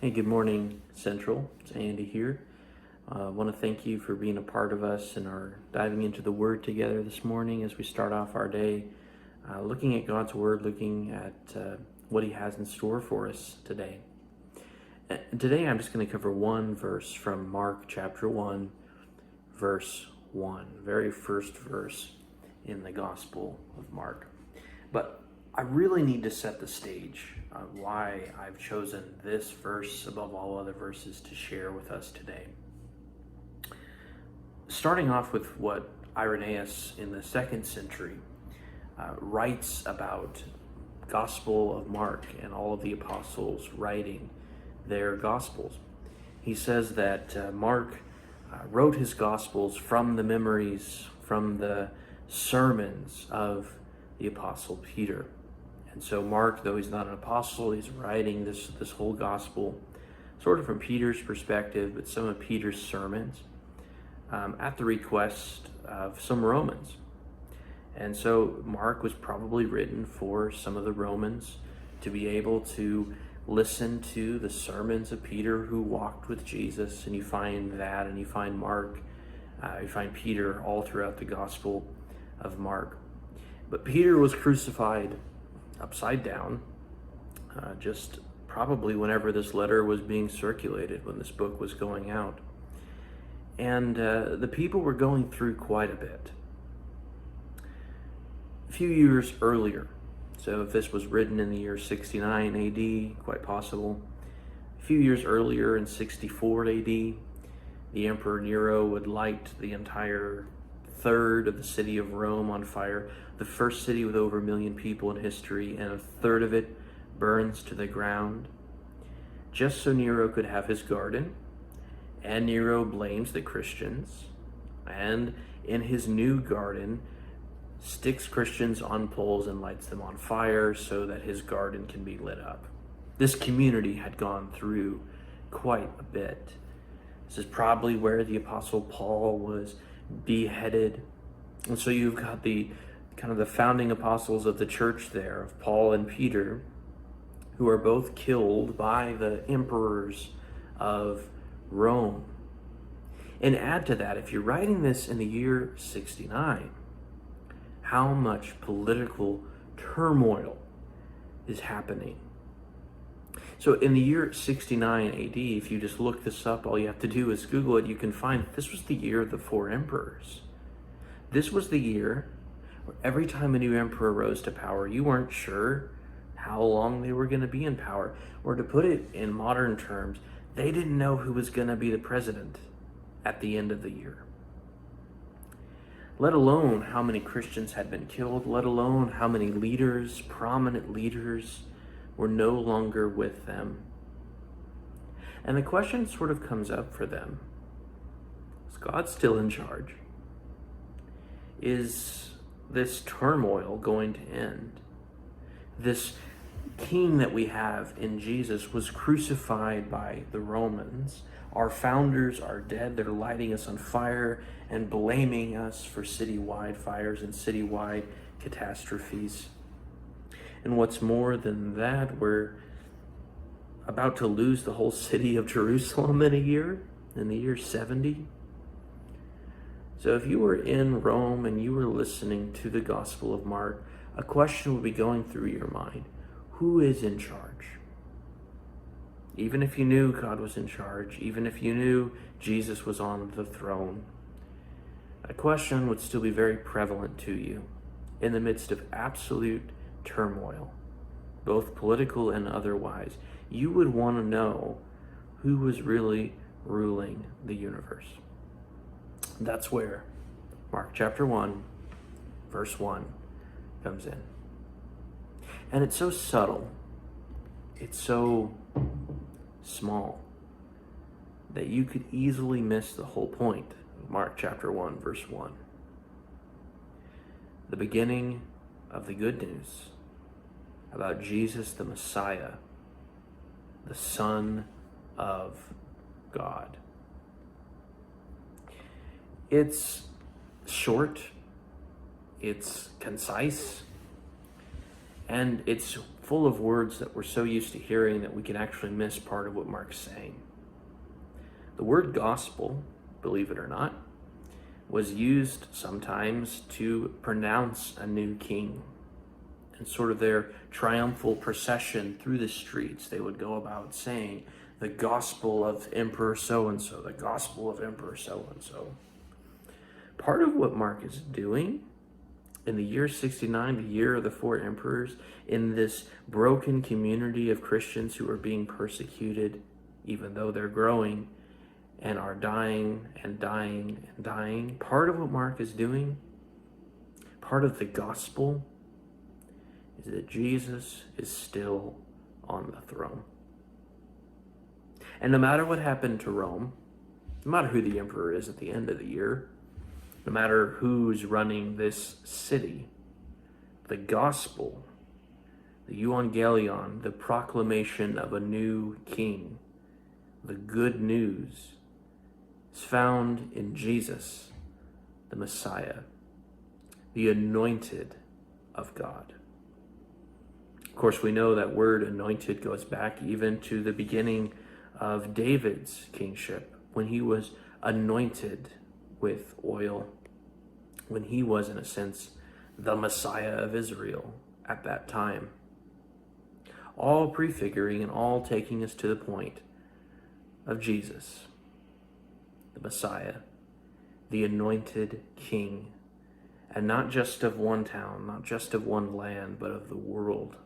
Hey, good morning, Central. It's Andy here. I want to thank you for being a part of us and our diving into the Word together this morning as we start off our day, looking at God's Word, looking at what He has in store for us today. And today I'm just going to cover one verse from Mark chapter 1, verse 1, very first verse in the Gospel of Mark. But I really need to set the stage on why I've chosen this verse above all other verses to share with us today. Starting off with what Irenaeus in the 2nd century writes about Gospel of Mark and all of the apostles writing their Gospels. He says that Mark wrote his Gospels from the memories, from the sermons of the Apostle Peter. And so Mark, though he's not an apostle, he's writing this whole gospel sort of from Peter's perspective, but some of Peter's sermons at the request of some Romans. And so Mark was probably written for some of the Romans to be able to listen to the sermons of Peter who walked with Jesus. And you find that, and you find Mark, you find Peter all throughout the Gospel of Mark. But Peter was crucified upside down, just probably whenever this letter was being circulated, when this book was going out. And the people were going through quite a bit. A few years earlier, so if this was written in the year 69 AD, quite possible, a few years earlier in 64 AD, the Emperor Nero would light the entire third of the city of Rome on fire, the first city with over 1 million people in history, and a third of it burns to the ground, just so Nero could have his garden. And Nero blames the Christians, and in his new garden sticks Christians on poles and lights them on fire so that his garden can be lit up. This community had gone through quite a bit. This is probably where the Apostle Paul was beheaded. And so you've got the kind of the founding apostles of the church there, of Paul and Peter, who are both killed by the emperors of Rome. And add to that, if you're writing this in the year 69, how much political turmoil is happening. So in the year 69 AD, if you just look this up, all you have to do is Google it, you can find this was the year of the 4 emperors. This was the year where every time a new emperor rose to power, you weren't sure how long they were going to be in power. Or to put it in modern terms, they didn't know who was going to be the president at the end of the year. Let alone how many Christians had been killed, let alone how many leaders, prominent leaders, were no longer with them. And the question sort of comes up for them. Is God still in charge? Is this turmoil going to end? This king that we have in Jesus was crucified by the Romans. Our founders are dead. They're lighting us on fire and blaming us for citywide fires and citywide catastrophes. And what's more than that, we're about to lose the whole city of Jerusalem in a year, in the year 70. So if you were in Rome and you were listening to the Gospel of Mark, a question would be going through your mind. Who is in charge? Even if you knew God was in charge, even if you knew Jesus was on the throne, a question would still be very prevalent to you in the midst of absolute turmoil, both political and otherwise. You would want to know who was really ruling the universe. That's where Mark chapter 1, verse 1 comes in. And it's so subtle, it's so small, that you could easily miss the whole point of Mark chapter 1, verse 1. The beginning of the good news about Jesus the Messiah, the Son of God. It's short, it's concise, And it's full of words that we're so used to hearing that we can actually miss part of what Mark's saying. The word gospel, believe it or not, was used sometimes to pronounce a new king. And sort of their triumphal procession through the streets, they would go about saying, the gospel of Emperor so-and-so, the gospel of Emperor so-and-so. Part of what Mark is doing in the year 69, the year of the four emperors, in this broken community of Christians who are being persecuted, even though they're growing and are dying and dying and dying, part of what Mark is doing, part of the gospel, is that Jesus is still on the throne. And no matter what happened to Rome, no matter who the emperor is at the end of the year, no matter who's running this city, the gospel, the euangelion, the proclamation of a new king, the good news, is found in Jesus, the Messiah, the anointed of God. Of course, we know that word anointed goes back even to the beginning of David's kingship, when he was anointed with oil, when he was, in a sense, the Messiah of Israel at that time. All prefiguring and all taking us to the point of Jesus, the Messiah, the anointed king, and not just of one town, not just of one land, but of the world,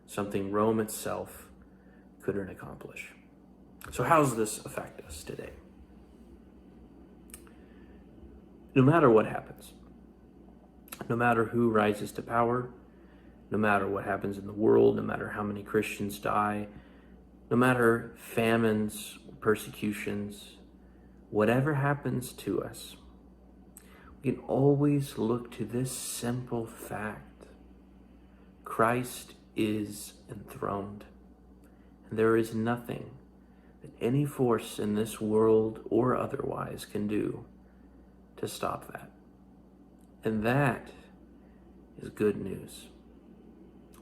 something Rome itself couldn't accomplish. So how does this affect us today? No matter what happens, no matter who rises to power, no matter what happens in the world, no matter how many Christians die, no matter famines, persecutions, whatever happens to us, we can always look to this simple fact: Christ is enthroned, and there is nothing that any force in this world or otherwise can do to stop that. And that is good news.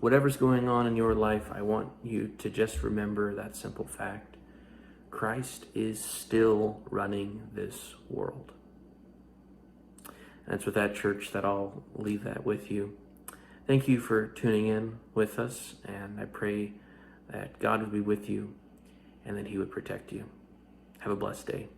Whatever's going on in your life, I want you to just remember that simple fact: Christ is still running this world. And it's with that, church, that I'll leave that with you. Thank you for tuning in with us, and I pray that God would be with you and that he would protect you. Have a blessed day.